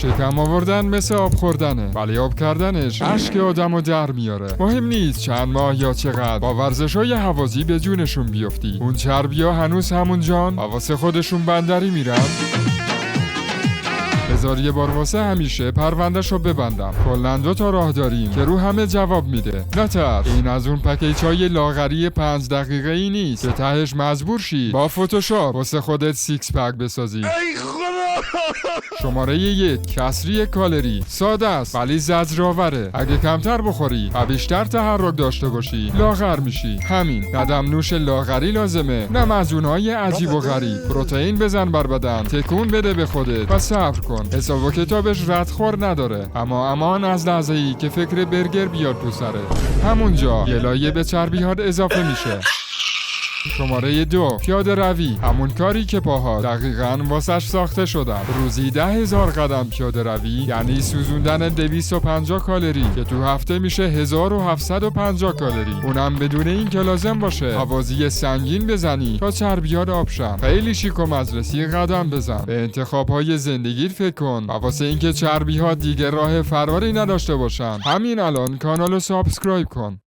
شکم آوردن مثل آب خوردنه، ولی آب کردنش اشک آدمو در میاره. مهم نیست چند ماه یا چقدر با ورزش‌های هوازی به جونشون بیفتی، اون چربیا هنوز همون جان و واسه خودشون بندری میرن. بذار یه بار واسه همیشه پرونده‌شو ببندم. کلاً 2 تا راه داریم که رو همه جواب میده. نترس، این از اون پکیج‌های لاغری 5 دقیقه‌ای نیست که تهش مجبور شی با فتوشاپ واسه خودت سیکس پک بسازی. شماره 1: کسری کالری. ساده است ولی زجرآوره. اگه کمتر بخوری و بیشتر تحرک داشته باشی لاغر میشی. همین. قدم نوش لاغری لازمه، نه مزونهای عجیب و غریب. پروتئین بزن بر بدن، تکون بده به خودت و صبر کن. حساب و کتابش ردخور نداره، اما امان از لحظه‌ای که فکر برگر بیاد تو سرت. همونجا یه لایه به چربیات اضافه میشه. شماره 2: پیاده روی. همون کاری که پاها دقیقاً واسش ساخته شدن. روزی 10,000 قدم پیاده روی یعنی سوزوندن 250 کالری که تو هفته میشه 1750 کالری. اونم بدون این که لازم باشه هوازی سنگین بزنی تا چربیات آبشن. خیلی شیک و مجلسی قدم بزن. به انتخابهای زندگیت فکر کن و واسه اینکه چربی‌ها دیگه راه فراری نداشته باشن همین الان کانالو سابسکرایب کن.